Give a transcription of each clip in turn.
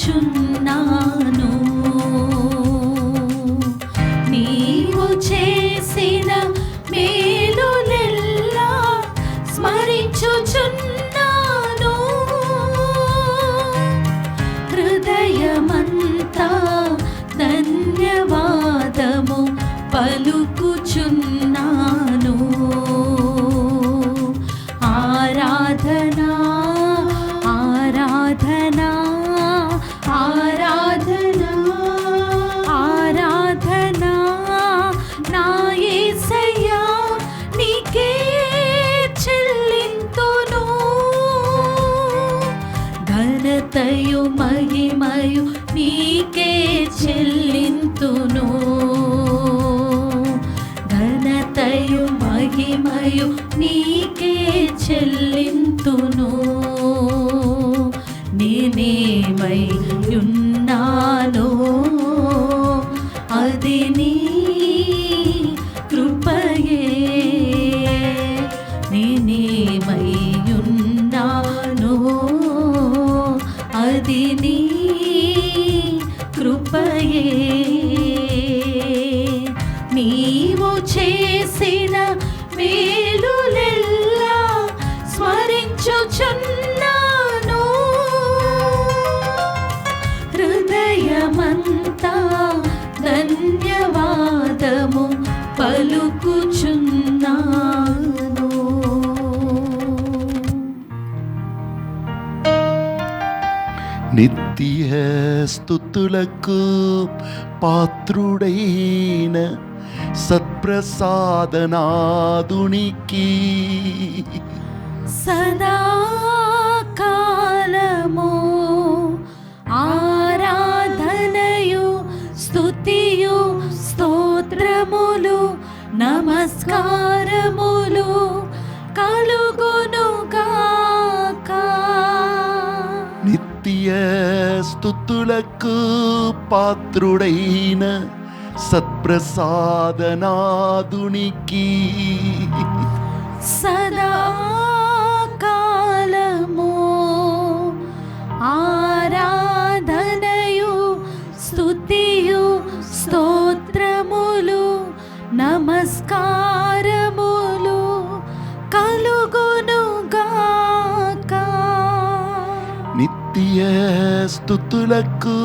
పలుకుచున్నాను. నీవు చేసిన మేలులెల్లా స్మరించుచున్నాను. హృదయమంతా ధన్యవాదము పలుకుచున్నాను. ఆరాధనా ఆరాధనా ఆరాధనా ఆరాధనా నా యేసయ్యా నీకే చెల్లింతును. ఘనతయు మహిమయు నీకే చెల్లింతును. ఘనతయు మహిమయు నీకే చెల్లింతును. నేనేమై ఉన్నానో అది నీ కృపయే. నేనేమై ఉన్నానో అది నీ కృపయే. నీవు చేసిన మేలులెల్లా స్మరించుచున్నాను. హృదయమంతా ధన్యవాదము పలుకుచున్నాను. నిత్య స్తుతులకు పాత్రుడైన సత్ప్రసాదనాదునికి సదాకాలము ఆరాధనయు స్తుతియు స్తోత్రములు నమస్కారములు కలుగునుగాక. నిత్య స్తుతులకు పాత్రుడైన సత్ప్రసాదనాదునికి సదాకాలము ఆరాధనయు స్తుతియు స్తోత్రములు నమస్కారములు కలుగునుగాక. నిత్య స్తుతులకు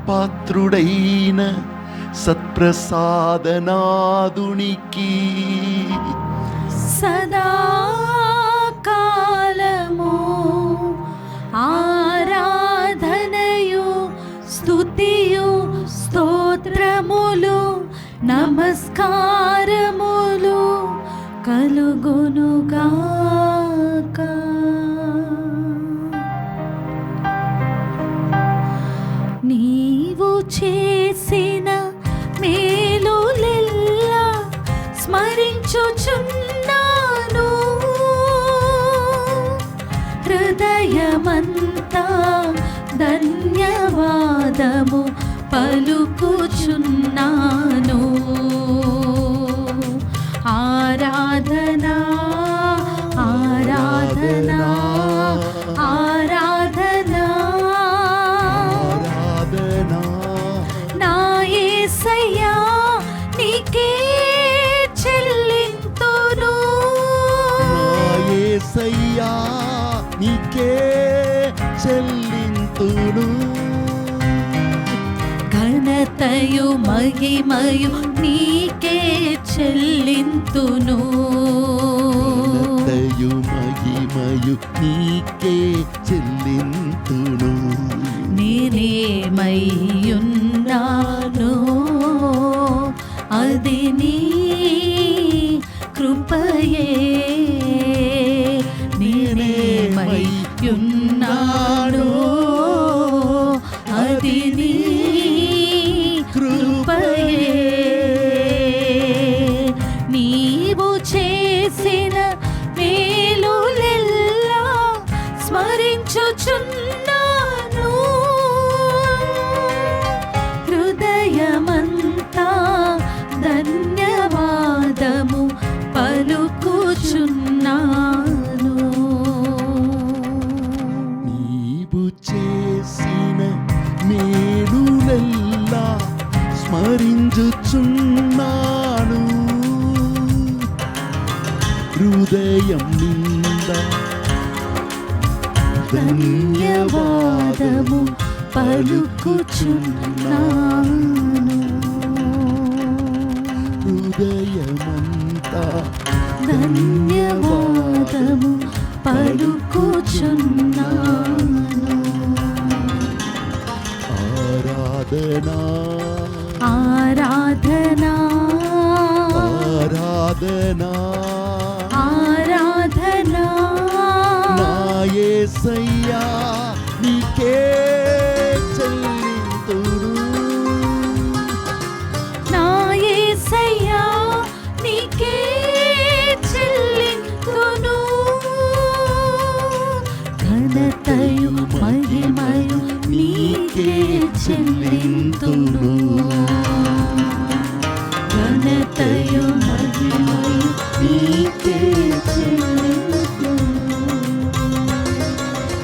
పాత్రుడైన సత్ప్రసాదనాదునికి సదాకాలము ఆరాధనయు స్తుతియు స్తోత్రములు నమస్కారములు కలుగునుగాక. నీవు చేసిన మేలులెల్లా స్మరించుచున్నాను. హృదయమంతా ధన్యవాదము పలుకుచున్నాను. ఆరాధనా ఆరాధనా ఆరాధనా నా యేసయ్యా నీకే చెల్లింతును. యేసయ్యా నీకే చెల్లింతును. ఘనతయు మహిమయు నీకే చెల్లింతును. ఘనతయు మహిమయు నీకే చెల్లింతును. నేనేమై ఉన్నానో అది నీ కృపయే. నేనేమై ఉన్నానో అది నీ కృపయే. నీవు చేసిన మేలులెల్లా స్మరించుచున్నాను. హృదయమంతా ధన్యవాదము పలుకుచున్నాను. నీవు హృదయం నిండా ధన్యవాదము పలుకుచున్నాను. హృదయమంతా ధన్యవాదము పలుకుచున్నాను. ఆరాధనా ఆరాధనా ఆరాధనా ఆరాధనా నా యేసయ్యా నీకే చెల్లింతును. నా యేసయ్యా నీకే చెల్లింతును. ఘనతయు మహిమయు నీకే చెల్లింతును. ఘనతయు మహిమయు నీకే చెల్లింతును.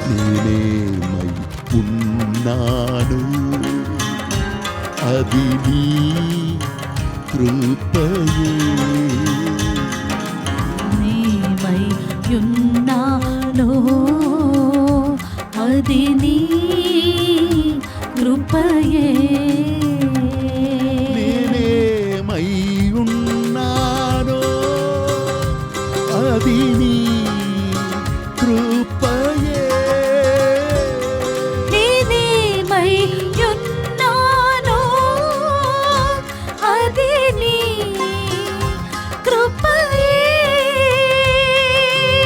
నేనేమై ఉన్నాను అది నీ కృపయే. నీవై యున్నాను అది నీ కృపయే. నేనేమై ఉన్నానో అది నీ కృపయే. నేనేమై యున్నాను అది నీ కృపయే.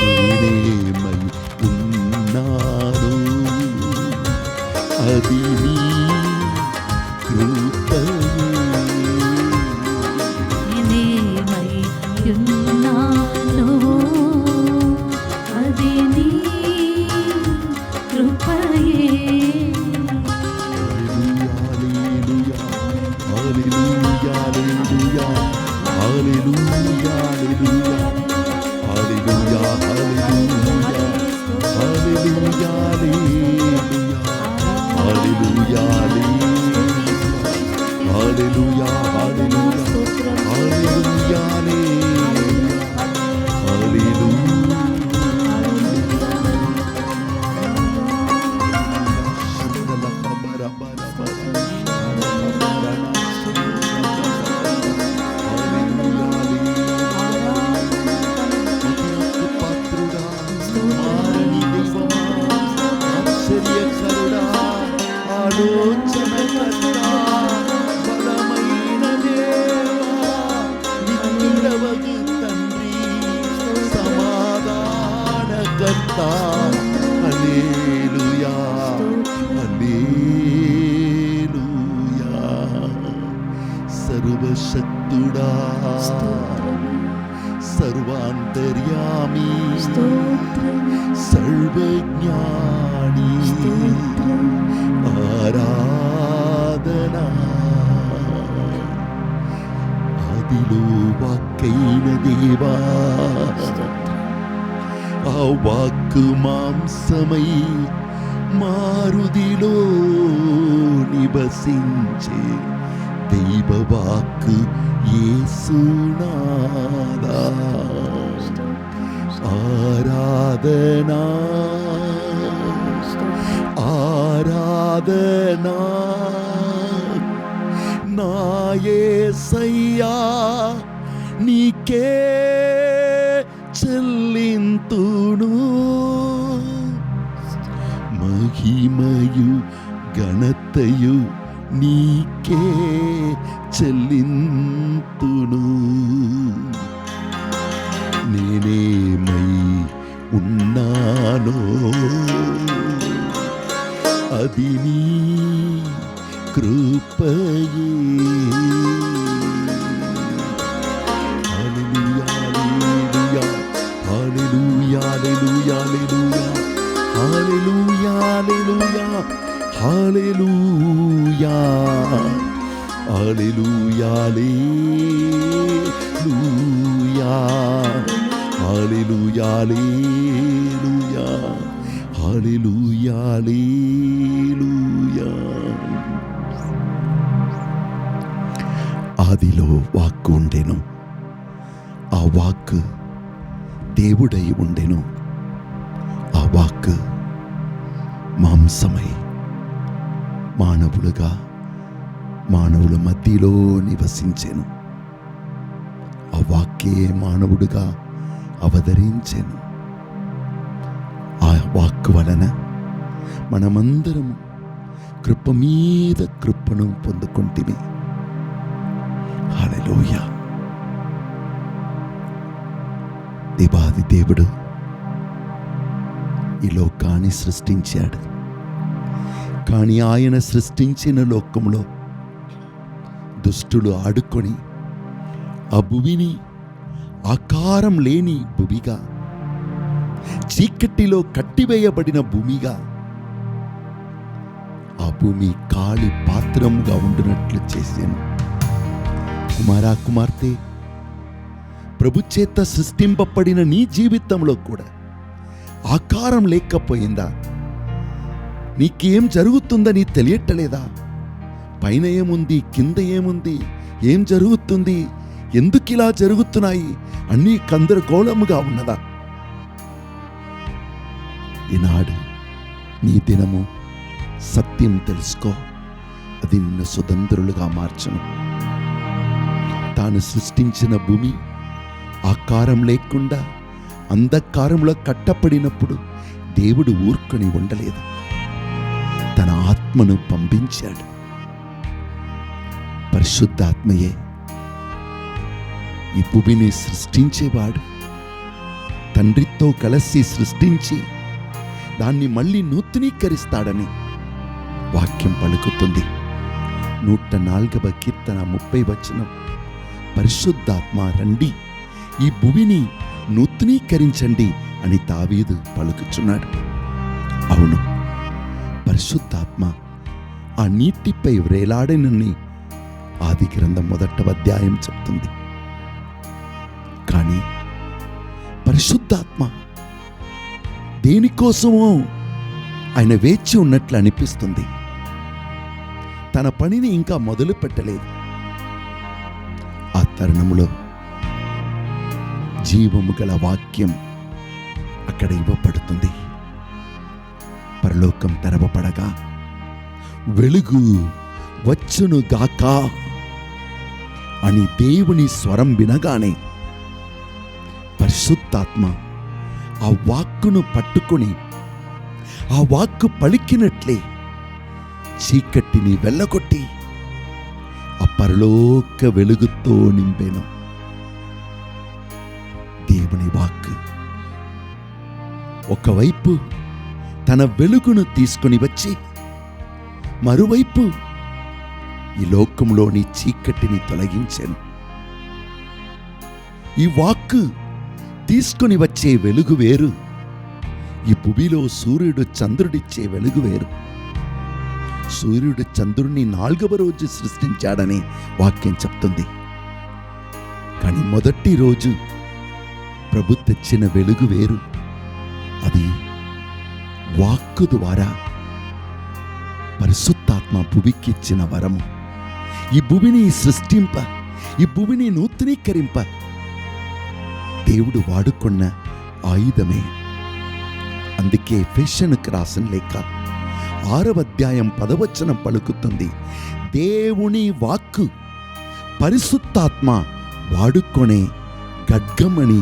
నేనేమై ఉన్నాను అది నీ కృపయే. నేనేమై యున్నాను అది నీ కృపయే. ఆలోచనకర్తా బలమైన దేవా నిత్యుడవగు తండ్రి సమాధానకర్తా. హల్లెలూయా హల్లెలూయా. సర్వశక్తుడా సర్వాంతర్యామి సర్వజ్ఞాని ఆరాధనా. ఆదిలో వాక్కైన దేవా ఆ వాక్కు మాంసమై మారుదిలో నివసించే దైవవాక్కు యేసునాదా. ఆరాధనా ఆరాధనా నా యేసయ్యా నీకే చెల్లింతును. మహిమయు ఘనతయు నీకే చెల్లింతును. నేనేమై ఉన్నానో అది నీ కృపయే. హల్లెలూయా హల్లెలూయా హల్లెలూయా హల్లెలూయా హల్లెలూయా హల్లెలూయా హల్లెలూయా హల్లెలూయా హల్లెలూయా హల్లెలూయా హల్లెలూయా. ఆదిలో వాక్కు ఉండెను, ఆ వాక్కు దేవుడై ఉండెను. ఆ వాక్కు మాంసమై మానవుల మధ్యలో నివసించెను. ఆ వాక్కే మానవుడుగా అవతరించెను. ఆ వాక్కు వలన మనమందరము కృప మీద కృపను పొందుకొంటిమి. హల్లెలూయా. దేవాది దేవుడు ఈ లోకాన్ని సృష్టించాడు. కానీ ఆయన సృష్టించిన లోకంలో దుష్టులు ఆడుకొని ఆ భూమిని ఆకారం లేని భూమిగా, చీకటిలో కట్టివేయబడిన భూమిగా, ఆ భూమి ఖాళీ పాత్రముగా ఉండునట్లు చేశాను. కుమారా, కుమార్తె, ప్రభు చేత సృష్టింపబడిన నీ జీవితంలో కూడా ఆకారం లేకపోయిందా? నీకేం జరుగుతుందని తెలియట్లేదా? పైన ఏముంది, కింద ఏముంది, ఏం జరుగుతుంది, ఎందుకు ఇలా జరుగుతున్నాయి అన్నీ గందరగోళముగా ఉన్నదా? ఈనాడు నీ దినము సత్యం తెలుసుకో. అది నిన్ను స్వతంత్రులుగా మార్చును. తాను సృష్టించిన భూమి ఆకారం లేకుండా అంధకారంలో కట్టపడినప్పుడు దేవుడు ఊరుకొని ఉండలేదు. తన ఆత్మను పంపించాడు. పరిశుద్ధాత్మయే ఈ భూమిని సృష్టించేవాడు. తండ్రితో కలిసి సృష్టించి దాన్ని మళ్ళీ నూతనీకరిస్తాడని వాక్యం పలుకుతుంది. 104వ కీర్తన 30వ వచనం, పరిశుద్ధాత్మ రండి, ఈ భూమిని నూతనీకరించండి అని దావీదు పలుకుచున్నాడు. అవును, పరిశుద్ధాత్మ ఆ నీటిపై వ్రేలాడనని ఆది గ్రంథం 1వ అధ్యాయం చెప్తుంది. కానీ పరిశుద్ధాత్మ దేనికోసమో ఆయన వేచి ఉన్నట్లు అనిపిస్తుంది. తన పనిని ఇంకా మొదలు పెట్టలేదు. ఆ తరుణంలో జీవము గల వాక్యం అక్కడ ఇవ్వబడుతుంది. పరలోకం తెరవబడగా వెలుగు వచ్చును గాక అని దేవుని స్వరం వినగానే పరిశుద్ధాత్మ ఆ వాక్కును పట్టుకొని ఆ వాక్కు పలికినట్లే చీకటిని వెళ్ళగొట్టి ఆ పరలోక వెలుగుతో నింపెను. దేవుని వాక్కు ఒకవైపు తన వెలుగును తీసుకొని వచ్చి మరోవైపు ఈ లోకంలోని చీకటిని తొలగించెను. ఈ వాక్కు తీసుకొని వచ్చే వెలుగు వేరు, ఈ భూమిలో సూర్యుడు చంద్రుడిచ్చే వెలుగు వేరు. సూర్యుడు చంద్రుడిని 4వ రోజు సృష్టించాడని వాక్యం చెప్తుంది. కానీ మొదటి రోజు ప్రభు తెచ్చిన వెలుగు వేరు. అది వాక్కు ద్వారా పరిశుద్ధాత్మ భూమికి ఇచ్చిన వరము. ఈ భూమిని సృష్టింప, ఈ భూమిని నూతనీకరింప దేవుడు వాడుకున్న ఆయుధమే. అందుకే ఎఫెసీయులకు రాసిన లేఖ 6వ అధ్యాయం 10వ వచనం పలుకుతుంది, దేవుని వాక్కు పరిశుద్ధాత్మ వాడుకొనే ఖడ్గమని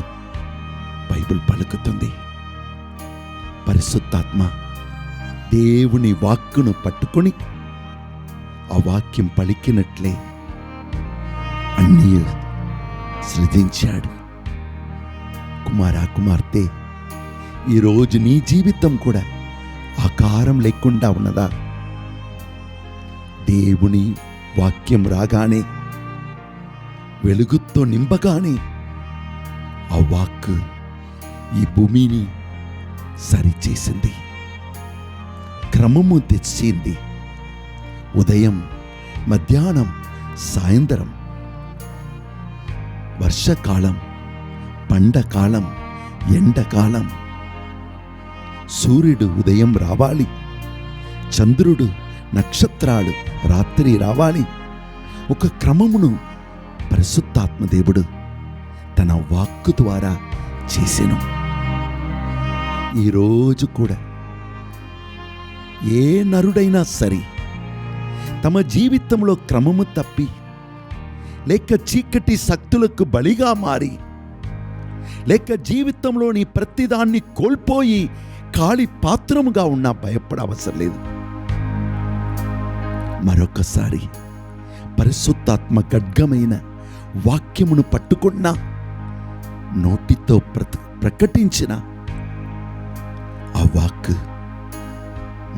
బైబిల్ పలుకుతుంది. పరిశుద్ధాత్మ దేవుని వాక్కును పట్టుకొని ఆ వాక్యం పలికినట్లే అన్నీ సృజించాడు. కుమారా, కుమార్తె, ఈరోజు నీ జీవితం కూడా ఆకారం లేకుండా ఉన్నదా? దేవుని వాక్యం రాగానే, వెలుగుతో నింపగానే ఆ వాక్కు ఈ భూమిని సరిచేసింది, క్రమము తెచ్చింది. ఉదయం, మధ్యాహ్నం, సాయంత్రం, వర్షకాలం, పండకాలం, ఎండకాలం, సూర్యుడు ఉదయం రావాలి, చంద్రుడు, నక్షత్రాలు రాత్రి రావాలి. ఒక క్రమమును పరిశుద్ధాత్మ దేవుడు తన వాక్కు ద్వారా చేసెను. ఈరోజు కూడా ఏ నరుడైనా సరే తమ జీవితంలో క్రమము తప్పి లేక చీకటి శక్తులకు బలిగా మారి లేక జీవితంలోని ప్రతిదాన్ని కోల్పోయి ఖాళీ పాత్రముగా ఉన్నా భయపడవసరం లేదు. మరొకసారి పరిశుద్ధాత్మ ఖడ్గమైన వాక్యమును పట్టుకున్నా నోటితో ప్రకటించిన ఆ వాక్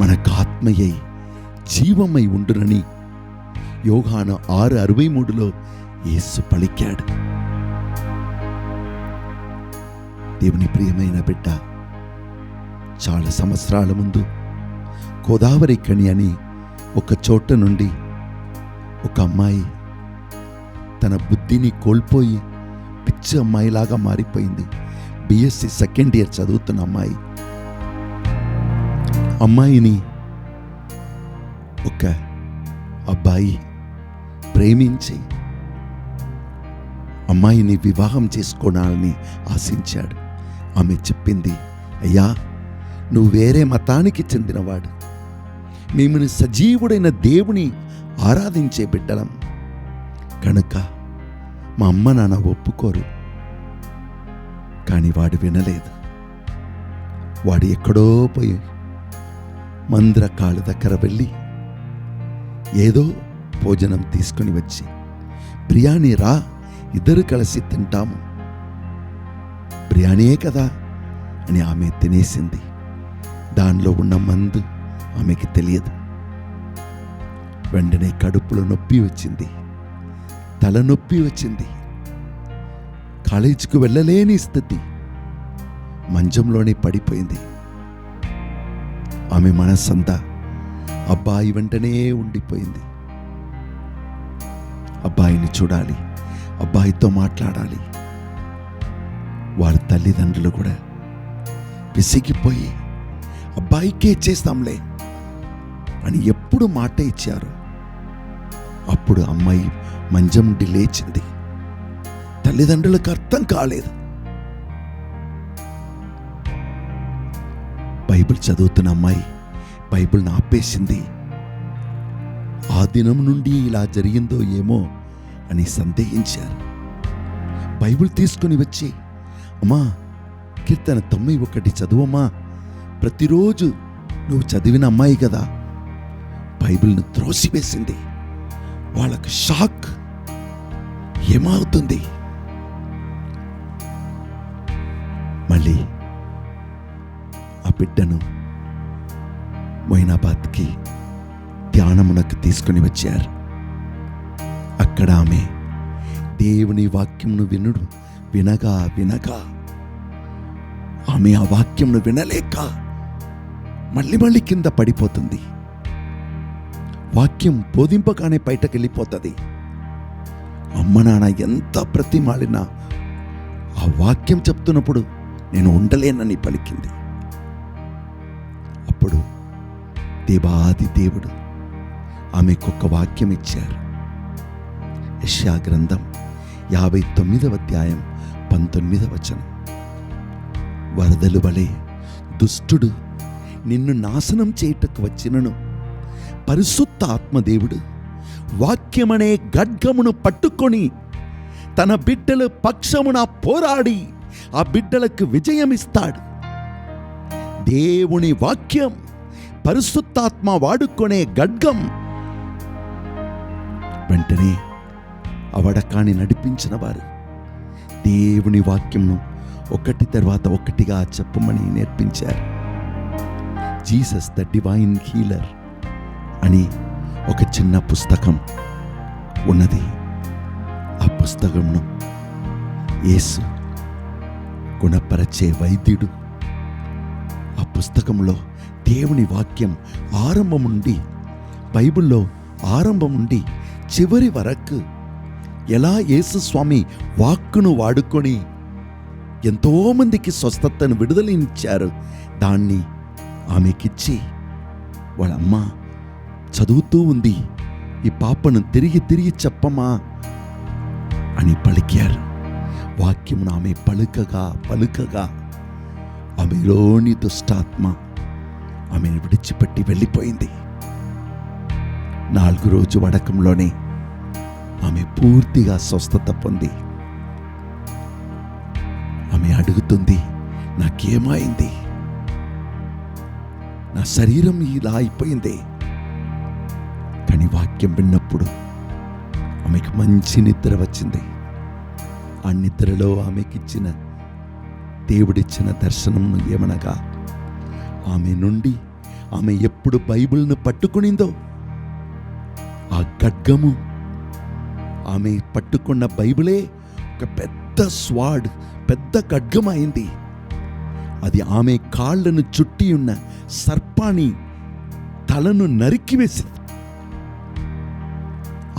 మనకు ఆత్మయై జీవమై ఉండునని యోహాను 6:63 యేసు పలికాడు. దేవుని ప్రియమైన బిడ్డ, చాలా సంవత్సరాల ముందు గోదావరి కని అని ఒక చోట నుండి ఒక అమ్మాయి తన బుద్ధిని కోల్పోయి పిచ్చి అమ్మాయిలాగా మారిపోయింది. బిఎస్సి సెకండ్ ఇయర్ చదువుతున్న అమ్మాయిని ఒక అబ్బాయి ప్రేమించి అమ్మాయిని వివాహం చేసుకోవాలని ఆశించాడు. ఆమె చెప్పింది, అయ్యా, నువ్వు వేరే మతానికి చెందినవాడు, మేము సజీవుడైన దేవుని ఆరాధించే బిడ్డలం కనుక మా అమ్మ నాన్న ఒప్పుకోరు. కానీ వాడు వినలేదు. వాడు ఎక్కడో పోయి మందిర కాళ్ళ దగ్గర వెళ్ళి ఏదో భోజనం తీసుకుని వచ్చి, బిర్యానీ రా, ఇద్దరు కలిసి తింటాము, బిర్యానీయే కదా అని ఆమె తినేసింది. దానిలో ఉన్న మందు ఆమెకి తెలియదు. వెంటనే కడుపులో నొప్పి వచ్చింది, తలనొప్పి వచ్చింది, కాలేజీకి వెళ్ళలేని స్థితి, మంచంలోనే పడిపోయింది. ఆమె మనస్సంతా అబ్బాయి వెంటనే ఉండిపోయింది. అబ్బాయిని చూడాలి, అబ్బాయితో మాట్లాడాలి. వారి తల్లిదండ్రులు కూడా విసిగిపోయి అబ్బాయికే చేస్తాంలే అని ఎప్పుడు మాట ఇచ్చారు. అప్పుడు అమ్మాయి మంచం నుండి లేచింది. తల్లిదండ్రులకు అర్థం కాలేదు. బైబిల్ చదువుతున్న అమ్మాయి బైబిల్ని ఆపేసింది. ఆ దినం నుండి ఇలా జరిగిందో ఏమో అని సందేహించారు. బైబిల్ తీసుకుని వచ్చి, అమ్మా, కీర్తన 91 చదువమ్మా, ప్రతిరోజు నువ్వు చదివిన అమ్మాయి కదా. బైబిల్ను త్రోసివేసింది. వాళ్ళకు షాక్. ఏమవుతుంది? మళ్ళీ ఆ బిడ్డను మొయినాబాద్కి ధ్యానమునకు తీసుకుని వచ్చారు. అక్కడ ఆమె దేవుని వాక్యమును వినగా ఆమె ఆ వాక్యమును వినలేక మళ్ళీ కింద పడిపోతుంది. వాక్యం బోధింపగానే బయటకు వెళ్ళిపోతుంది. అమ్మ నాన్న ఎంత ప్రతిమాలినా ఆ వాక్యం చెప్తున్నప్పుడు నేను ఉండలేనని పలికింది. అప్పుడు దేవాది దేవుడు ఆమెకొక వాక్యం ఇచ్చారు. యెషయా గ్రంథం 59వ అధ్యాయం 19వ వచనం. వరదలు వలె దుష్టుడు నిన్ను నాశనం చేయుటకు వచ్చినను పరిశుద్ధ ఆత్మదేవుడు వాక్యమనే ఖడ్గమును పట్టుకొని తన బిడ్డల పక్షమున పోరాడి ఆ బిడ్డలకు విజయమిస్తాడు. దేవుని వాక్యం పరిశుద్ధాత్మ వాడుకునే ఖడ్గం. వెంటనే అవడకాన్ని నడిపించిన వారు దేవుని వాక్యంను ఒకటి తర్వాత ఒకటిగా చెప్పమని నేర్పించారు. జీసస్ ద డివైన్ హీలర్ అని ఒక చిన్న పుస్తకం ఉన్నది. ఆ పుస్తకంను యేసు గుణపరచే వైద్యుడు. ఆ పుస్తకంలో దేవుని వాక్యం ఆరంభం నుండి, బైబిల్లో ఆరంభం నుండి చివరి వరకు ఎలా యేసు స్వామి వాక్కును వాడుకొని ఎంతోమందికి స్వస్థతను విడుదలనిచ్చారు. దాన్ని ఆమెకిచ్చి వాళ్ళ అమ్మ చదువుతూ ఉంది, ఈ పాపను తిరిగి చెప్పమా అని పలికారు. వాక్యమును ఆమె పలుకగా ఆమెలోని దుష్టాత్మ ఆమెను విడిచిపెట్టి వెళ్ళిపోయింది. 4 రోజు వడకంలోనే ఆమె పూర్తిగా స్వస్థత పొంది ఆమె అడుగుతుంది, నాకేమైంది? నా శరీరం ఇలా అయిపోయింది. కానీ వాక్యం విన్నప్పుడు ఆమెకు మంచి నిద్ర వచ్చింది. ఆ నిద్రలో ఆమెకిచ్చిన దేవుడిచ్చిన దర్శనం ఏమనగా, ఆమె నుండి ఆమె ఎప్పుడు బైబిల్ను పట్టుకునిందో ఆ ఖడ్గము, ఆమె పట్టుకున్న బైబిలే ఒక పెద్ద ఖడ్గం అయింది. అది ఆమె కాళ్లను చుట్టి ఉన్న సర్పాన్ని తలను నరికివేసింది.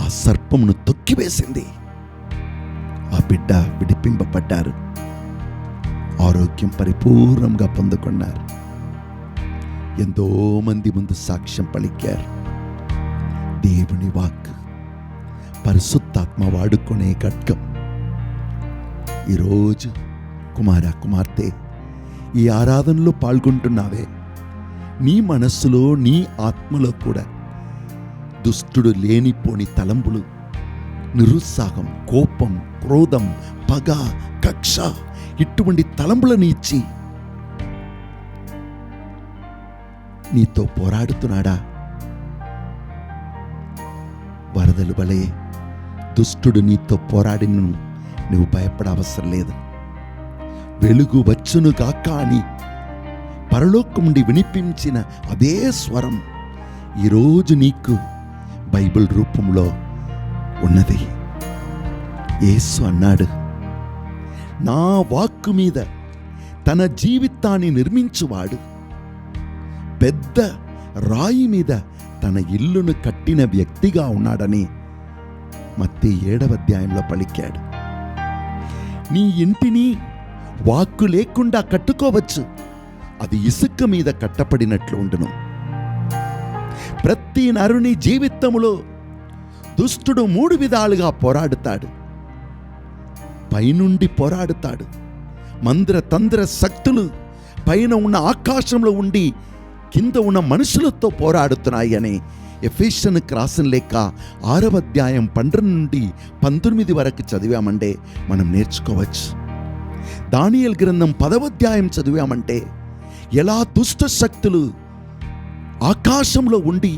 ఆ సర్పమును తొక్కివేసింది. ఆ బిడ్డ విడిపింపబడ్డారు. ఆరోగ్యం పరిపూర్ణంగా పొందుకున్నారు. ఎంతో మంది ముందు సాక్ష్యం పలికారు. దేవుని వాక్, పరిశుద్ధాత్మ వాడుకునే ఖడ్గం. ఈరోజు కుమార్తె, ఈ ఆరాధనలో పాల్గొంటున్నావే, నీ మనస్సులో నీ ఆత్మలో కూడా దుష్టుడు లేనిపోని తలంపులు, నిరుత్సాహం, కోపం, క్రోధం, పగ, కక్ష ఇటువంటి తలంపులను ఇచ్చి నీతో పోరాడుతున్నాడా? వరదలు వలె దుష్టుడు నీతో పోరాడిను నువ్వు భయపడవసరం లేదు. వెలుగు వచ్చునుగాక అని పరలోకం నుండి వినిపించిన అదే స్వరం ఈరోజు నీకు బైబిల్ రూపంలో ఉన్నది. యేసు అన్నాడు, నా వాక్కు మీద తన జీవితాన్ని నిర్మించువాడు పెద్ద రాయి మీద తన ఇల్లును కట్టిన వ్యక్తిగా ఉన్నాడని మత్తయి 7వ అధ్యాయంలో పలికాడు. నీ ఇంటిని వాక్కు లేకుండా కట్టుకోవచ్చు, అది ఇసుక మీద కట్టబడినట్లు ఉండును. ప్రతి నరుని జీవితములో దుష్టుడు 3 విధాలుగా పోరాడుతాడు. పైనుండి పోరాడుతాడు. మంద్ర తంద్ర శక్తులు పైన ఉన్న ఆకాశంలో ఉండి కింద ఉన్న మనుషులతో పోరాడుతున్నాయి అని ఎఫెసీయులకు రాసిన లేఖ 6వ అధ్యాయం 12 నుండి 19 వరకు చదివామంటే మనం నేర్చుకోవచ్చు. దానియేలు గ్రంథం 10వ అధ్యాయం చదివామంటే ఎలా దుష్ట శక్తులు ఆకాశంలో ఉండి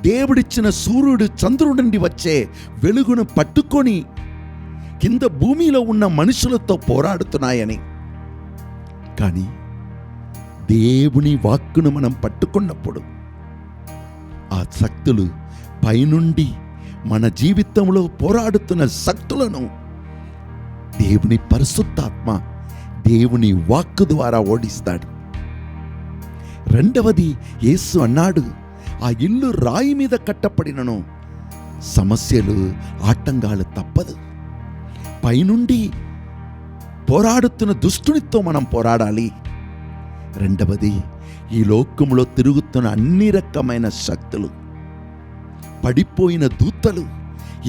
దేవుడిచ్చిన సూర్యుడు చంద్రుడి నుండి వచ్చే వెలుగును పట్టుకొని కింద భూమిలో ఉన్న మనుషులతో పోరాడుతున్నాయని. కానీ దేవుని వాక్కును మనం పట్టుకున్నప్పుడు ఆ శక్తులు పైనుండి మన జీవితంలో పోరాడుతున్న శక్తులను దేవుని పరిశుద్ధాత్మ దేవుని వాక్కు ద్వారా ఓడిస్తాడు. రెండవది, యేసు అన్నాడు, ఆ ఇల్లు రాయి మీద కట్టబడినను సమస్యలు ఆటంకాలు తప్పదు. పైనుండి పోరాడుతున్న దుష్టునితో మనం పోరాడాలి. రెండవది, ఈ లోకంలో తిరుగుతున్న అన్ని రకమైన శక్తులు, పడిపోయిన దూతలు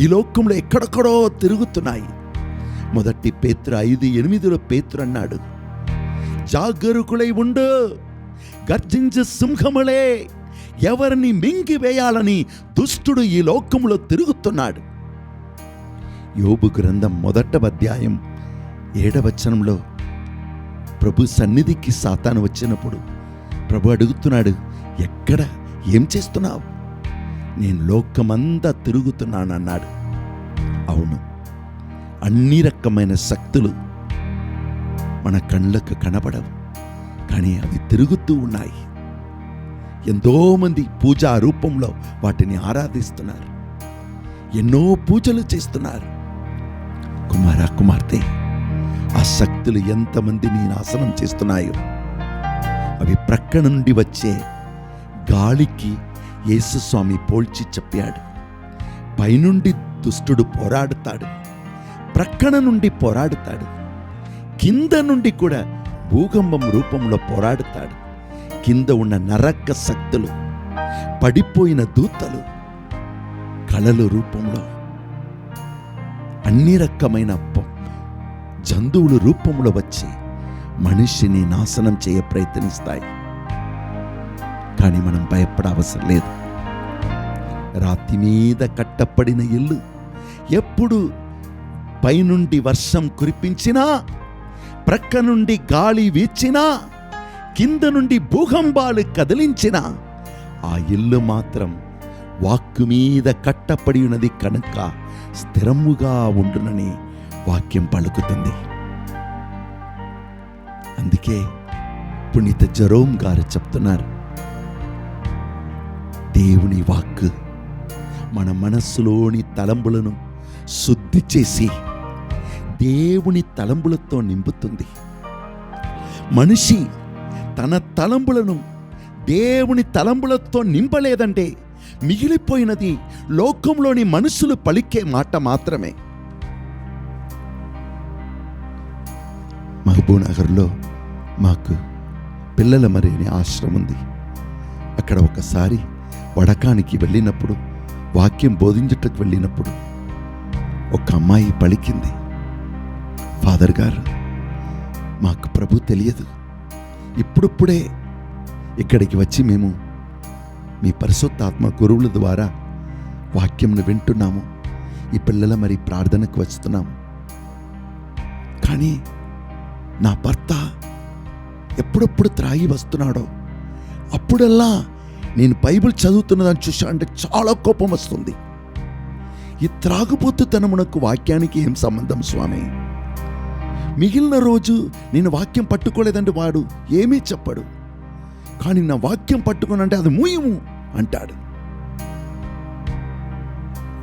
ఈ లోకంలో ఎక్కడెక్కడో తిరుగుతున్నాయి. 1 పేతురు 5:8 పేతురు అన్నాడు, జాగరూకులై ఉండు, గర్జించే సింహములే, ఎవరిని మింగివేయాలని దుష్టుడు ఈ లోకంలో తిరుగుతున్నాడు. యోబు గ్రంథం 1వ అధ్యాయం 7వ వచనంలో ప్రభు సన్నిధికి సాతాను వచ్చినప్పుడు ప్రభు అడుగుతున్నాడు, ఎక్కడ ఏం చేస్తున్నావు? నేను లోకమంతా తిరుగుతున్నాను అన్నాడు. అవును, అన్ని రకమైన శక్తులు మన కళ్ళకు కనబడవు, కానీ అవి తిరుగుతూ ఉన్నాయి. ఎంతోమంది పూజా రూపంలో వాటిని ఆరాధిస్తున్నారు, ఎన్నో పూజలు చేస్తున్నారు. కుమార్తె, ఆ శక్తులు ఎంతమందిని నాశనం చేస్తున్నాయో అవి ప్రక్కన నుండి వచ్చే గాలికి యేసుస్వామి పోల్చి చెప్పాడు. పైనుండి దుష్టుడు పోరాడుతాడు, ప్రక్కన నుండి పోరాడుతాడు, కింద నుండి కూడా భూకంపం రూపంలో పోరాడుతాడు. కింద ఉన్న నరక శక్తులు, పడిపోయిన దూతలు, కళల రూపంలో అన్ని రకమైన జంతువుల రూపంలో వచ్చి మనిషిని నాశనం చేయ ప్రయత్నిస్తాయి. కానీ మనం భయపడవసరం లేదు. రాతి మీద కట్టపడిన ఇల్లు ఎప్పుడు పైనుండి వర్షం కురిపించినా, ప్రక్క నుండి గాలి వీచినా, కింద నుండి భూకంపాలు కదిలించినా ఆ ఇల్లు మాత్రం వాక్కు మీద కట్టపడి ఉన్నది కనుక స్థిరముగా ఉండునని వాక్యం పలుకుతుంది. అందుకే పునీత జెరోమ్ గారు చెప్తున్నారు, దేవుని వాక్కు మన మనస్సులోని తలంపులను శుద్ధి చేసి దేవుని తలంపులతో నింపుతుంది. మనిషి తన తలంపులను దేవుని తలంపులతో నింపలేదంటే మిగిలిపోయినది లోకంలోని మనుషులు పలికే మాట మాత్రమే. మహబూబ్నగర్లో మాకు పిల్లల మరిని ఆశ్రమం ఉంది. అక్కడ ఒకసారి వడకానికి వెళ్ళినప్పుడు, వాక్యం బోధించుటకు వెళ్ళినప్పుడు ఒక అమ్మాయి పలికింది, ఫాదర్ గారు, మాకు ప్రభు తెలియదు, ఇప్పుడిప్పుడే ఇక్కడికి వచ్చి మేము మీ పరిశుద్ధాత్మ గురువుల ద్వారా వాక్యంను వింటున్నాము, ఈ పిల్లల మరి ప్రార్థనకు వస్తున్నాము. కానీ నా భర్త ఎప్పుడెప్పుడు త్రాగి వస్తున్నాడో అప్పుడల్లా నేను బైబిల్ చదువుతున్నదని చూసా అంటే చాలా కోపం వస్తుంది. ఈ త్రాగుబోతుతనమునకు వాక్యానికి ఏం సంబంధం స్వామి? మిగిలిన రోజు నేను వాక్యం పట్టుకోలేదంటే వాడు ఏమీ చెప్పడు, కానీ నా వాక్యం పట్టుకోనంటే అది మూయము అంటాడు.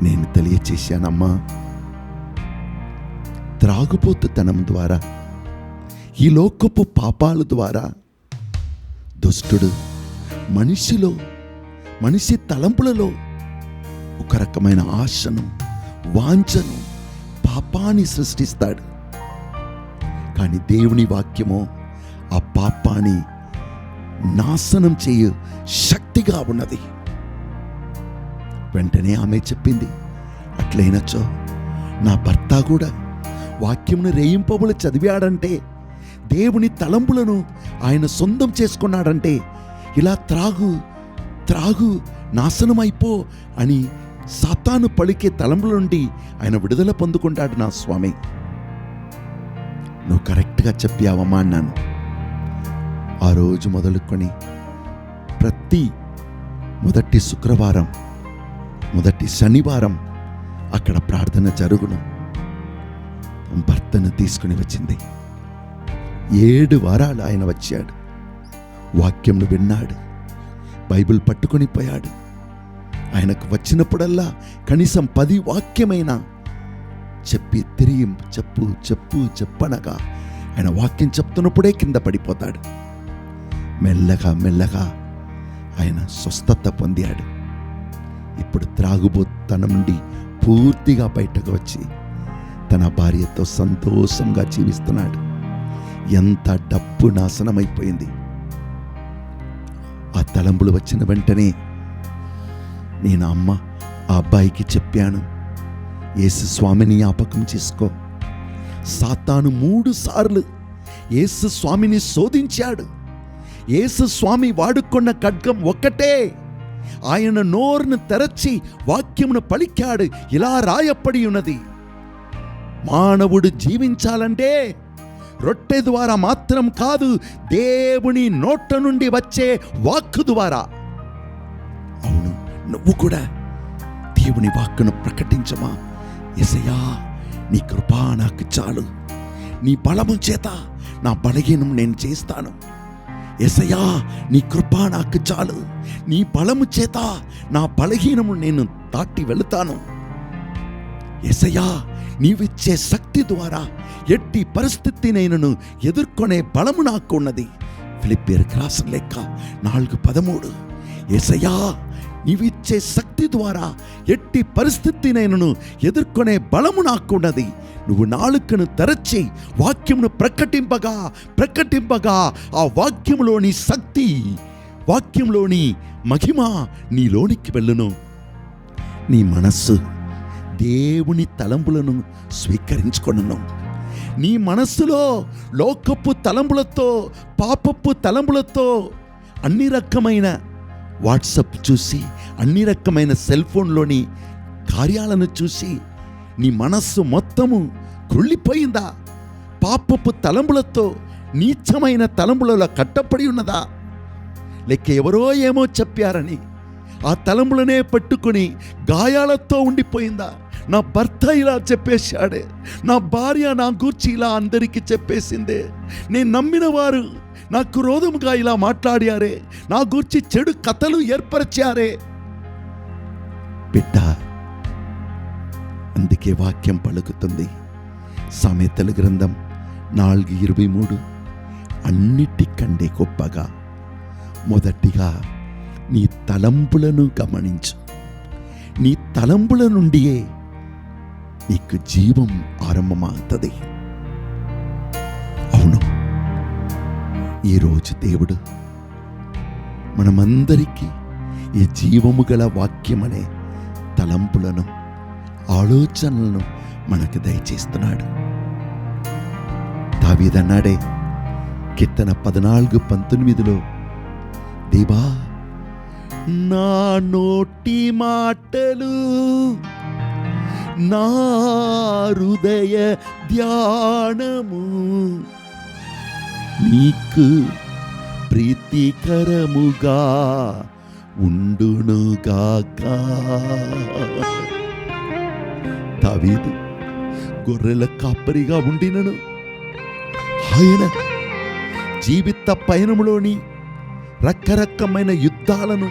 నేను తెలియచేశానమ్మా, త్రాగుబోతుతనం ద్వారా, ఈ లోకపు పాపాల ద్వారా దుష్టుడు మనిషి తలంపులలో ఒక రకమైన ఆశను, వాంఛను, పాపాన్ని సృష్టిస్తాడు. కానీ దేవుని వాక్యమో ఆ పాపాన్ని నాశనం చేయు శక్తిగా ఉన్నది. వెంటనే ఆమె చెప్పింది, అట్లయినచో నా భర్త కూడా వాక్యమును రేయింపబులు చదివాడంటే, దేవుని తలంపులను ఆయన సొంతం చేసుకున్నాడంటే, ఇలా త్రాగు నాశనమైపో అని సాతాను పలికే తలంపుల నుండి ఆయన విడుదల పొందుకుంటాడు. నా స్వామి, నువ్వు కరెక్ట్గా చెప్పావమ్మా అన్నాను. ఆ రోజు మొదలుకొని ప్రతి మొదటి శుక్రవారం, మొదటి శనివారం అక్కడ ప్రార్థన జరుగును. భర్తను తీసుకుని వచ్చింది. 7 వారాలు ఆయన వచ్చాడు, వాక్యంను విన్నాడు, బైబిల్ పట్టుకొని పోయాడు. ఆయనకు వచ్చినప్పుడల్లా కనీసం 10 వాక్యమైనా చెప్పి తిరిగి చెప్పనగా ఆయన వాక్యం చెప్తున్నప్పుడే కింద పడిపోతాడు. మెల్లగా ఆయన స్వస్థత పొందాడు. ఇప్పుడు త్రాగుబోతనం నుండి పూర్తిగా బయటకు వచ్చి తన భార్యతో సంతోషంగా జీవిస్తున్నాడు. ఎంత డబ్బు నాశనమైపోయింది. ఆ తలంపులు వచ్చిన వెంటనే నేను ఆ అబ్బాయికి చెప్పాను, యేసు స్వామిని జ్ఞాపకం చేసుకో. సాతాను 3 సార్లు యేసు స్వామిని శోధించాడు. యేసు స్వామి వాడుకున్న ఖడ్గం ఒక్కటే. ఆయన నోరును తెరచి వాక్యమును పలికాడు. ఇలా రాయపడి ఉన్నది, మానవుడు జీవించాలంటే రొట్టె ద్వారా మాత్రం కాదు, దేవుని నోట నుండి వచ్చే వాక్కు ద్వారా. అవును, నువ్వు కూడా దేవుని వాక్కును ప్రకటించమా. యేసయ్యా, నీ కృప నాకు చాలు, నీ బలము చేత నా బలహీనం నేను చేస్తాను. యేసయ్యా, నీ కృప నాకు చాలు, నీ బలము చేత నా బలహీనము నేను దాటి వెళుతాను. యేసయ్యా, నీవిచ్చే శక్తి ద్వారా ఎట్టి పరిస్థితినైనను ఎదుర్కొనే బలము నాకు ఉన్నది. ఫిలిప్పీయులకు రాసిన లేఖ 4:13. యేసయ్యా, నీవిచ్చే శక్తి ద్వారా ఎట్టి పరిస్థితినైనను ఎదుర్కొనే బలము నాకు ఉన్నది. నువ్వు నాలుకను తెరచి వాక్యమును ప్రకటింపగా ఆ వాక్యములోని శక్తి, వాక్యంలోని మహిమ నీలోనికి వెళ్ళును. నీ మనస్సు దేవుని తలంపులను స్వీకరించుకొనును. నీ మనస్సులో లోకపు తలంపులతో, పాపపు తలంపులతో అన్ని రకమైన వాట్సప్ చూసి, అన్ని రకమైన సెల్ ఫోన్లోని కార్యాలను చూసి నీ మనస్సు మొత్తము కృళ్ళిపోయిందా? పాపపు తలంపులతో, నీచమైన తలంపులలో కట్టపడి ఉన్నదా? లేక ఎవరో ఏమో చెప్పారని ఆ తలంపులనే పట్టుకుని గాయాలతో ఉండిపోయిందా? నా భర్త ఇలా చెప్పేశాడే, నా భార్య నా గూర్చి ఇలా అందరికీ చెప్పేసిందే, నేను నమ్మిన వారు నాకు విరోధముగా ఇలా మాట్లాడారే, నా గూర్చి చెడు కథలు ఏర్పరిచారే. బిడ్డ, అందుకే వాక్యం పలుకుతుంది, సామెతల గ్రంథం 4:23, అన్నిటికంటే గొప్పగా మొదటిగా నీ తలంపులను గమనించు. నీ తలంపుల నుండియే నీకు జీవం ఆరంభమవుతుంది. అవును, ఈరోజు దేవుడు మనమందరికీ ఈ జీవము గల వాక్యం అనే తలంపులను, ఆలోచనలను మనకు దయచేస్తున్నాడు. దావీదన్నాడే కీర్తన 14:19, దేవా నా నోటి మాటలు, నా హృదయ ధ్యానము నీకు ప్రీతికరముగా ఉండునుగాక. దావీదు గొర్రెల కాపరిగా ఉండినను ఆయన జీవిత పయనములోని రకరకమైన యుద్ధాలను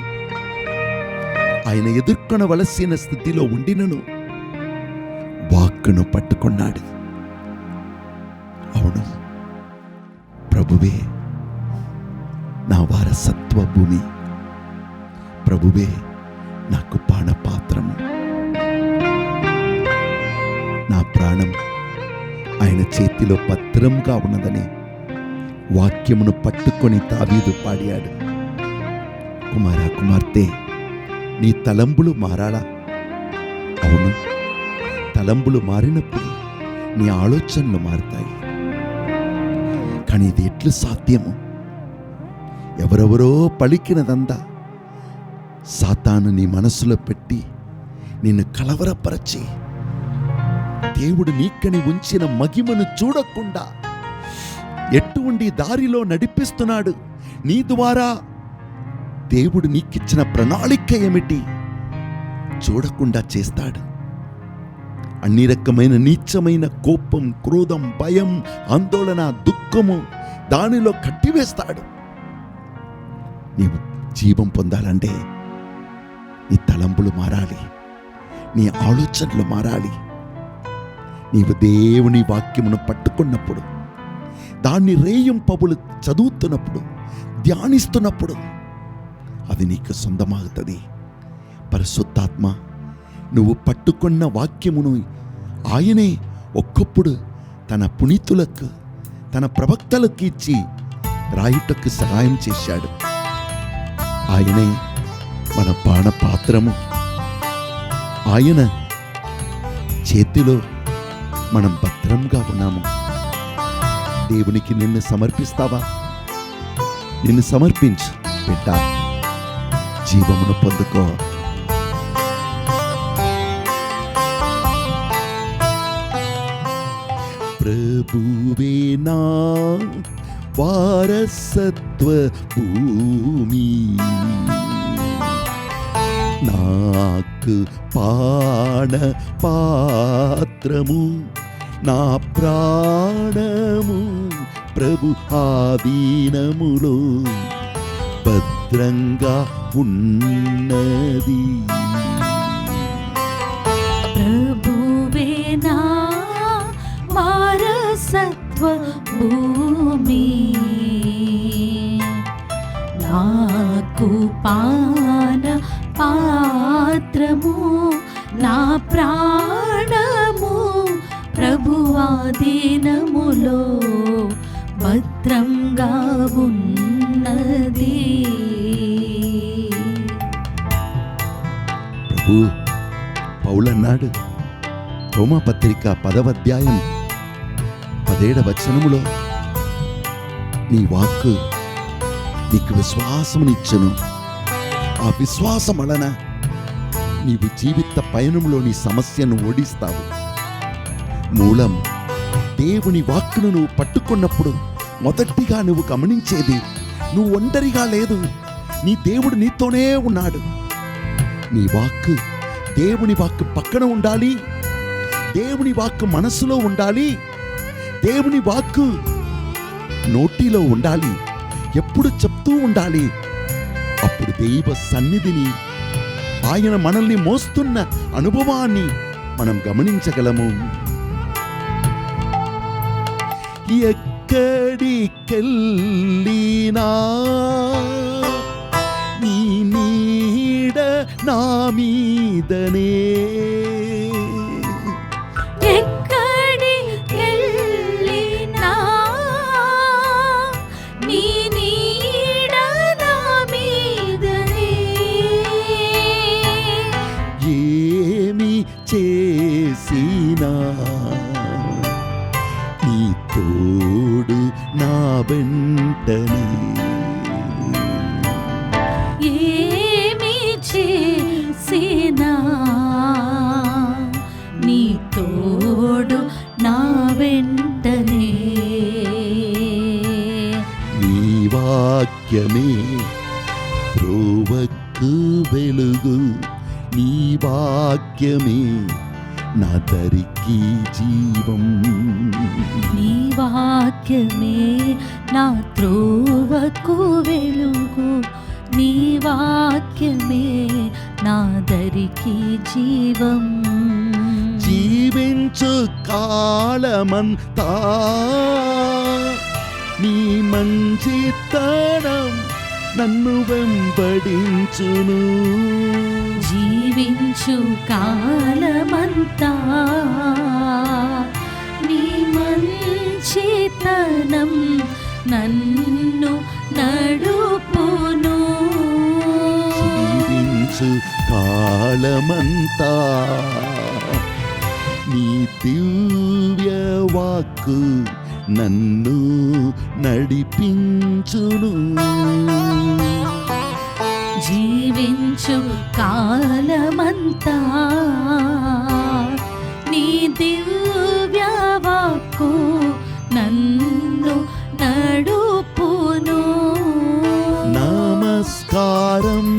ఆయన ఎదుర్కొనవలసిన స్థితిలో ఉండినను వాక్కును పట్టుకున్నాడు. అవును, ప్రభువే నా వారసత్వ భూమి, ప్రభువే నాకు పానపాత్రము, నా ప్రాణం ఆయన చేతిలో భద్రంగా ఉన్నదని వాక్యమును పట్టుకొని దావీదు పాడాడు. కుమారా, కుమార్తె, నీ తలంపులు మారాలా? అవును, తలంపులు మారినప్పుడు నీ ఆలోచనలు మారుతాయి. కానీ ఇది ఎట్లు సాధ్యము? ఎవరెవరో పలికినదంతా సాతాను నీ మనసులో పెట్టి నిన్ను కలవరపరచి దేవుడు నీకని ఉంచిన మహిమను చూడకుండా ఎటువంటి దారిలో నడిపిస్తున్నాడు. నీ ద్వారా దేవుడు నీకిచ్చిన ప్రణాళిక ఏమిటి చూడకుండా చేస్తాడు. అన్ని రకమైన నీచమైన కోపం, క్రోధం, భయం, ఆందోళన, దుఃఖము దానిలో కట్టివేస్తాడు. నీవు జీవం పొందాలంటే నీ తలంపులు మారాలి, నీ ఆలోచనలు మారాలి. నీవు దేవుని వాక్యమును పట్టుకున్నప్పుడు, దాన్ని రేయింపబులు చదువుతున్నప్పుడు, ధ్యానిస్తున్నప్పుడు అది నీకు సొంతమవుతుంది. పరిశుద్ధాత్మ నువ్వు పట్టుకున్న వాక్యమును ఆయనే ఒక్కప్పుడు తన పునీతులకు, తన ప్రవక్తలకు ఇచ్చి రాయుటకు సహాయం చేశాడు. ఆయనే మన పానపాత్రము. ఆయన చేతిలో మనం భద్రంగా ఉన్నాము. దేవునికి నిన్ను సమర్పిస్తావా? నిన్ను సమర్పించు బిడ్డ, జీవమును పొందుకో. ప్రభువే నా వారసత్వ భూమి, నాకు పాన పాత్రము, నా ప్రాణము ప్రభు ఆధీనములో భద్రంగా ఉన్నది. ప్రభువే నా వారసత్వ భూమి, నాకు పాన పాత్రము, నా ప్రాణము ప్రభువాధీనములో భద్రంగా ఉన్నది. ప్రభు పౌలన్నాడు, రోమాపత్రిక 10వ అధ్యాయం 17వ వచనములో నీ వాక్కు నీకు విశ్వాసమునిచ్చెను. ఆ విశ్వాసం వలన నీవు జీవిత పయనంలో నీ సమస్యను ఓడిస్తావు. మూలం దేవుని వాక్కును నువ్వు పట్టుకున్నప్పుడు మొదటిగా నువ్వు గమనించేది నువ్వు ఒంటరిగా లేదు, నీ దేవుడు నీతోనే ఉన్నాడు. నీ వాక్కు దేవుని వాక్కు పక్కన ఉండాలి, దేవుని వాక్కు మనసులో ఉండాలి, దేవుని వాక్కు నోటిలో ఉండాలి, ఎప్పుడు చెప్తూ ఉండాలి. అప్పుడు దైవ సన్నిధిని, ఆయన మనల్ని మోస్తున్న అనుభవాన్ని మనం గమనించగలము. ఎక్కడికెళ్ళినా నీ నీడ నా మీదనే, ఎక్కడికెళ్ళినా నీ నీడ నా మీదనే, ఏమి చేసినా నీ తోడు నా వెంటనే, ఏమి చేసినా నీ తోడు నా వెంటనే, నీ వాక్యమే త్రోవకు వెలుగు, నీ వాక్యమే నా దరికి జీవం, నీ వాక్యమే నా త్రోవకు వెలుగు, నీ వాక్యమే నా దరికి జీవం. జీవించు కాలమంతా నీ మంచితనం నన్ను వెంబడించును, జీవించు కాలమంతా నీ మంచితనం నన్ను నడుపును, జీవించు కాలమంతా నీ దివ్య వాక్కు నన్ను నడిపించును, జీవించు కాలమంతా నీ దివ్య వాక్కు నన్ను నడుపును. నమస్కారం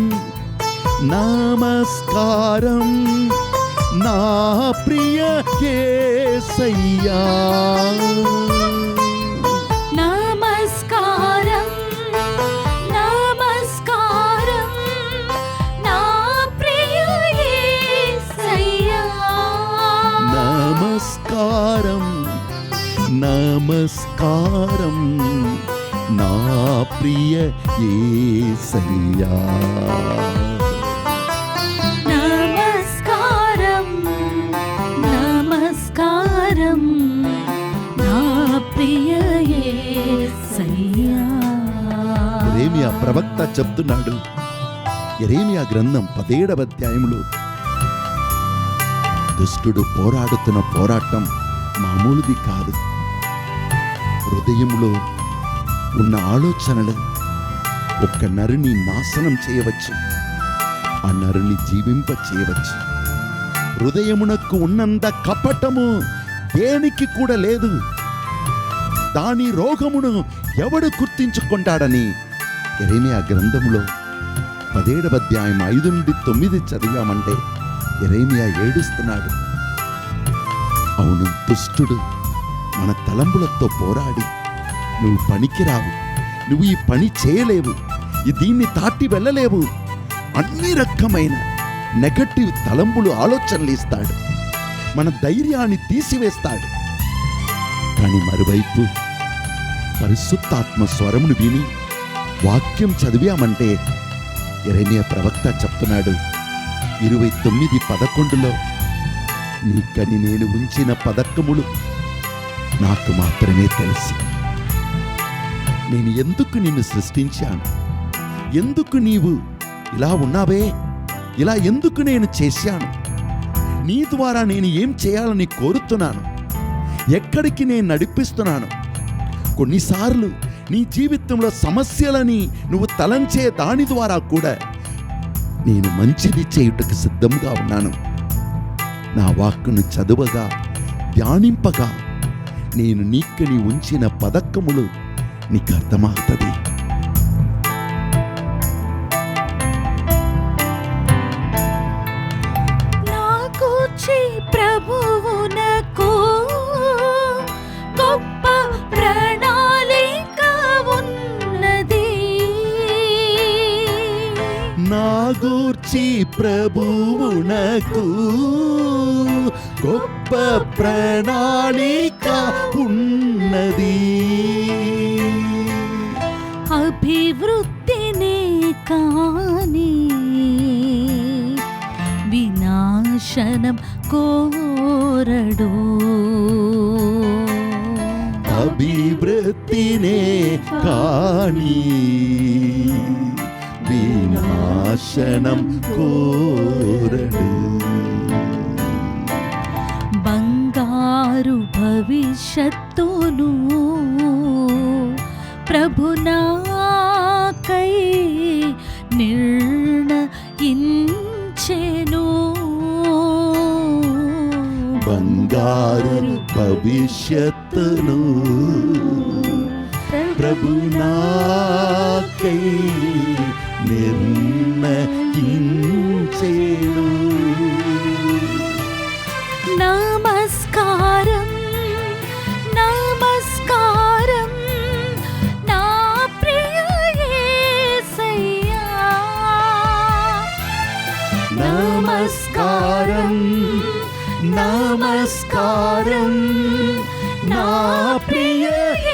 నమస్కారం నా ప్రియ యేసయ్యా, నమస్కారం నమస్కారం నా ప్రియ యేసయ్యా, నమస్కారం నమస్కారం నా ప్రియ యేసయ్యా, నమస్కారం నమస్కారం నా ప్రియ యేసయ్యా. యెరెమీయా ప్రవక్త చెప్తున్నాడు. యెరెమీయా గ్రంథం 17వ అధ్యాయంలో దుష్టుడు పోరాడుతున్న పోరాటం మామూలుది కాదు. హృదయంలో ఉన్న ఆలోచనలు ఒక్క నరుని నాశనం చేయవచ్చు, ఆ నరుని జీవింప చేయవచ్చు. హృదయమునకు ఉన్నంత కపటము దేనికి కూడా లేదు. దాని రోగమును ఎవడు గుర్తించుకుంటాడని యెరెమీయా గ్రంథములో 17వ అధ్యాయం 5 నుండి 9 చదివామంటే యెరెమీయా ఏడుస్తున్నాడు. అవును, దుష్టుడు మన తలంపులతో పోరాడి నువ్వు పనికిరావు, నువ్వు ఈ పని చేయలేవు, దీన్ని దాటి వెళ్ళలేవు, అన్ని రకమైన నెగటివ్ తలంపులు ఆలోచనలు ఇస్తాడు, మన ధైర్యాన్ని తీసివేస్తాడు. కానీ మరోవైపు పరిశుద్ధాత్మ స్వరమును విని వాక్యం చదివామంటే యెరెమీయా ప్రవక్త చెప్తున్నాడు 29:11 నీకని నేను ఉంచిన పథకములు నాకు మాత్రమే తెలుసు. నేను ఎందుకు నిన్ను సృష్టించాను, ఎందుకు నీవు ఇలా ఉన్నావే, ఇలా ఎందుకు నేను చేశాను, నీ ద్వారా నేను ఏం చేయాలని కోరుతున్నాను, ఎక్కడికి నేను నడిపిస్తున్నాను. కొన్నిసార్లు నీ జీవితంలో సమస్యలని నువ్వు తలంచే దాని ద్వారా కూడా నేను మంచిది చేయుటకు సిద్ధంగా ఉన్నాను. నా వాక్కును చదువగా ధ్యానింపగా నేను నీకని ఉంచిన పథకములు నీకు అర్థమవుతుంది. ప్రభువునకు గొప్ప ప్రణాళిక ఉన్నది. నా గూర్చి ప్రభువునకు గొప్ప ప్రణాళిక ఉన్నది. అభివృద్ధినే కాని వినాశనం కోరడు. అభివృద్ధినే కాని వినాశనం కోరడు. బంగారు భవిష్యత్తును ప్రభునాకై నిర్ణయించెను. బంగారు భవిష్యత్తును ప్రభునాకై నిర్ణయించెను. నమస్కారం నమస్కారం నా ప్రియ యేసయ్యా. నమస్కారం నమస్కారం నా ప్రియ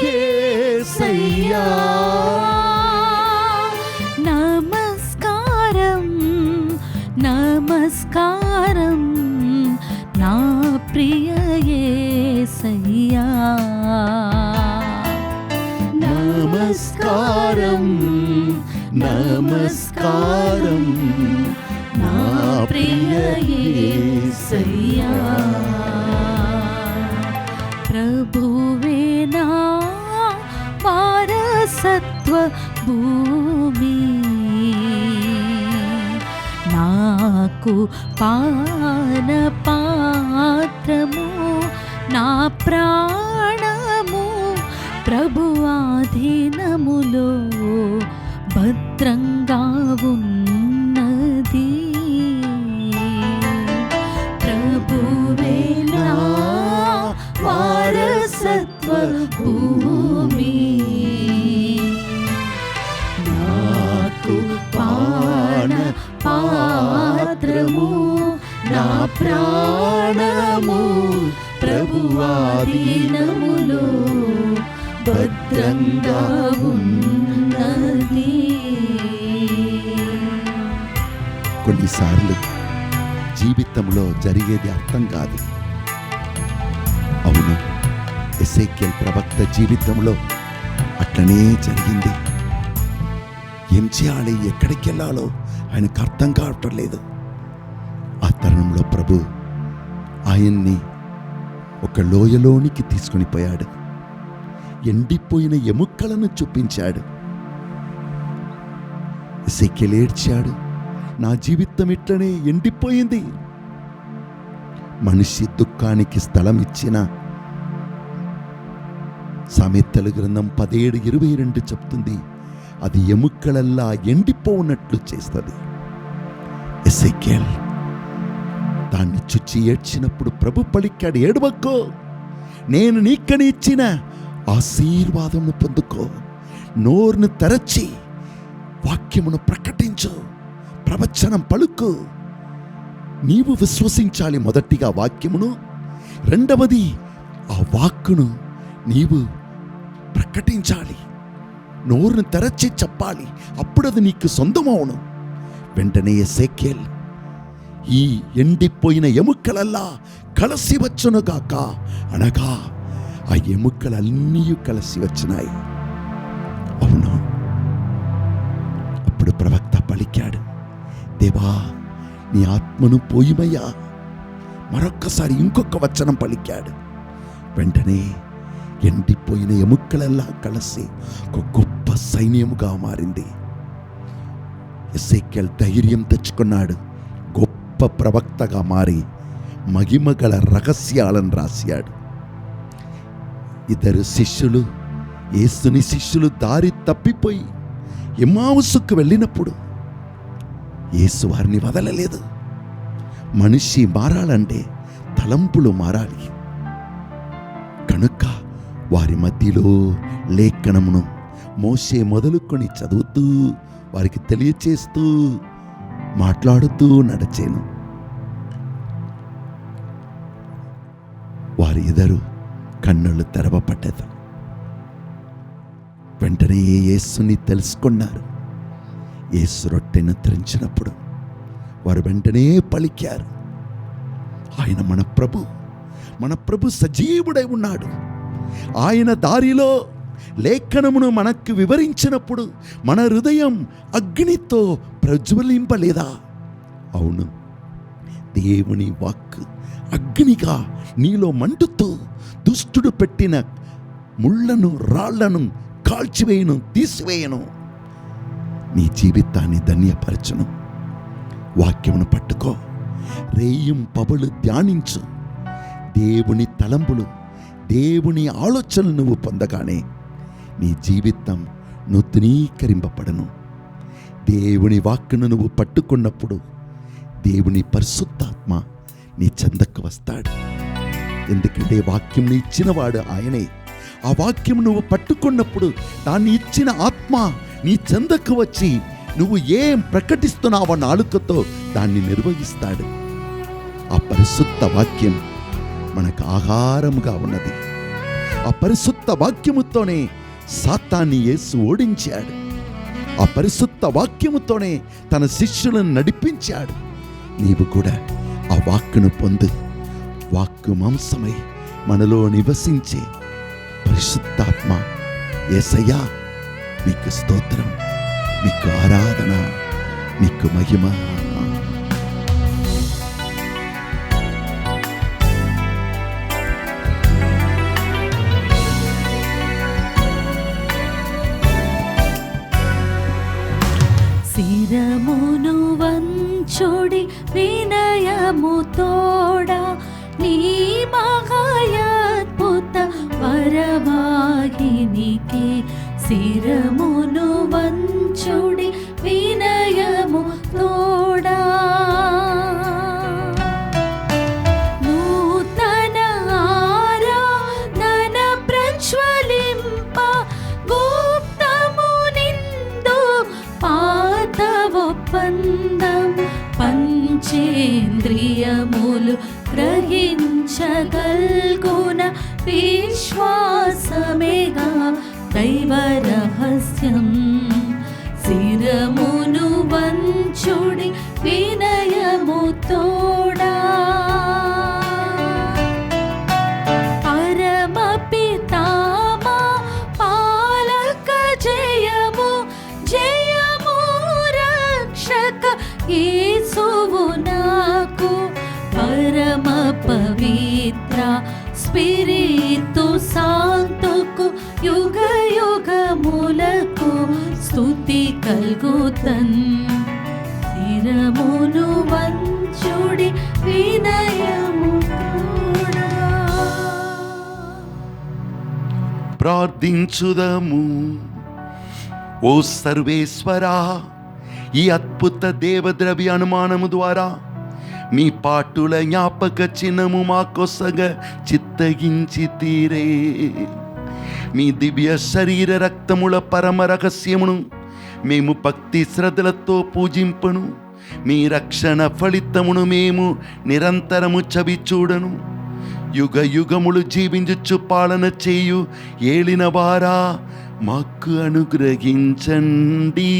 యేసయ్యా. నమస్కారం నమస్కారం నా ప్రియ యేసయ్యా. నమస్కారం నమస్కారం నా ప్రియ యేసయ్యా. ప్రభువే నా వారసత్వ భూమి, నాకు పాన పాత్రము, నా ప్రాణము ప్రభు ఆధీనములో భద్రంగా ఉన్నది. ప్రభువే నా వారసత్వ భూమి, నాకు పాన పాత్రము, నా ప్రాణము ప్రభువాధీనములో భద్రంగా ఉన్నది. కొన్నిసార్లు జీవితంలో జరిగేది అర్థం కాదు. అవును, ఎసేకియల్ ప్రవక్త జీవితంలో అట్లనే జరిగింది. ఏం చేయాలి, ఎక్కడికి వెళ్ళాలో ఆయనకు అర్థం కావటం లేదు. ఆ తరుణంలో ప్రభు ఆయన్ని ఒక లోయలోనికి తీసుకొని పోయాడు. ఎండిపోయిన ఎముకలను చూపించాడు. ఎసేకియల్ ఏడ్చాడు, నా జీవితం ఇట్లనే ఎండిపోయింది. మనిషి దుఃఖానికి స్థలం ఇచ్చిన సామెతల గ్రంథం 17:22 చెప్తుంది, అది ఎముకలల్లా ఎండిపోనట్లు చేస్తుంది. ఎసేకియల్ దాన్ని చుచ్చి ఏడ్చినప్పుడు ప్రభు పలికాడు, ఏడవక్కో, నేను నీకని ఇచ్చిన ఆశీర్వాదమును పొందుకో. నోరును తెరచి వాక్యమును ప్రకటించు, ప్రవచనం పలుకు. నీవు విశ్వసించాలి మొదటిగా వాక్యమును, రెండవది ఆ వాక్కును నీవు ప్రకటించాలి. నోరును తెరచి చెప్పాలి, అప్పుడు అది నీకు సొంతమవును. వెంటనే ఎసేకియల్ ఈ ఎండిపోయిన ఎముకలల్లా కలిసి వచ్చునుగాక అనగా ఆ ఎముకలన్నీ కలిసి వచ్చినాయి. అవును, అప్పుడు ప్రవక్త పలికాడు, దేవా నీ ఆత్మను పోయిమయ్యా. మరొక్కసారి ఇంకొక వచనం పలికాడు, వెంటనే ఎండిపోయిన ఎముకలెల్లా కలిసి ఒక గొప్ప సైన్యముగా మారింది. ఎస్ఐకేల్ ధైర్యం తెచ్చుకున్నాడు. గొప్ప ప్రవక్తగా మారి మహిమగల రహస్యాలను రాశాడు. ఇద్దరు శిష్యులు, యేసుని శిష్యులు దారి తప్పిపోయి ఎమ్మావుసుకు వెళ్ళినప్పుడు యేసు వారిని వదలలేదు. మనిషి మారాలంటే తలంపులు మారాలి. కనుక వారి మధ్యలో లేఖనమును మోషే మొదలుకొని చదువుతూ వారికి తెలియచేస్తూ మాట్లాడుతూ నడిచాను. వారి ఇద్దరు కన్నులు తెరవబడ్డది. వెంటనే యేసుని తెలుసుకున్నారు. యేసు రొట్టెను త్రెంచినప్పుడు వారు వెంటనే పలికారు, ఆయన మన ప్రభు సజీవుడై ఉన్నాడు. ఆయన దారిలో లేఖనమును మనకు వివరించినప్పుడు మన హృదయం అగ్నితో ప్రజ్వలింపలేదా? అవును, దేవుని వాక్కు అగ్నిగా నీలో మండుతూ దుష్టుడు పెట్టిన ముళ్ళను రాళ్లను కాల్చివేయను, తీసివేయను, నీ జీవితాన్ని ధన్యపరచును. వాక్యమును పట్టుకో, రేయం పబలు ధ్యానించు. దేవుని తలంపులు, దేవుని ఆలోచనలు నువ్వు పొందగానే నీ జీవితం నూతనీకరింపబడను. దేవుని వాక్కును నువ్వు పట్టుకున్నప్పుడు దేవుని పరిశుద్ధాత్మ నీ చెందకు వస్తాడు. ఎందుకంటే వాక్యం ఇచ్చినవాడు ఆయనే. ఆ వాక్యం నువ్వు పట్టుకున్నప్పుడు దాన్ని ఇచ్చిన ఆత్మ నీ చెందకు వచ్చి నువ్వు ఏం ప్రకటిస్తున్నావో నాలుకతో దాన్ని నిర్వహిస్తాడు. ఆ పరిశుద్ధ వాక్యం మనకు ఆహారముగా ఉన్నది. ఆ పరిశుద్ధ వాక్యముతోనే సాతాన్ని యేసు ఓడించాడు. ఆ పరిశుద్ధ వాక్యముతోనే తన శిష్యులను నడిపించాడు. నీవు కూడా ఆ వాక్కును పొందు. వాక్కు మాంసమై మనలో నివసించే పరిశుద్ధాత్మ యేసయ్యా, నీకు స్తోత్రం, నీకు ఆరాధన, నీకు మహిమ. శిరమును వంచుడి వినయము తోడా, నీ మహాయద్భుత వరవాహినికి. శిరమును వంచుడి వినయము తోడా, నూతన ఆరాధన ప్రజ్వలింప, గుప్తము నిందు పాత ఒప్పందం. పంచేంద్రియములు గ్రహించగల్గున విశ్వాసమేగా దైవ రహస్యం. శిరమును వంచుడి వినయము తోడా, పరమ పితామా పాలక జయము, జయము రక్షక యేసువు నాకు. పరమ పవిత్ర స్పిరితు శాంతుకు యుగ యుగములకు స్తుతి కల్గుతన్. శిరమును వంచుడి వినయము తోడా. ప్రార్థించుదము. ఓ సర్వేశ్వరా, ఈ అద్భుత దేవద్రవ్య అనుమానము ద్వారా మీ పాటుల జ్ఞాపక చిహ్నము మాకొసగ చిత్తగించి తీరే. మీ దివ్య శరీర రక్తముల పరమ రహస్యమును మేము భక్తి శ్రద్ధలతో పూజింపను. మీ రక్షణ ఫలితమును మేము నిరంతరము చవి చూడను. యుగ యుగములు జీవించుచు పాలన చేయు ఏలిన వారా, మాకు అనుగ్రహించండి.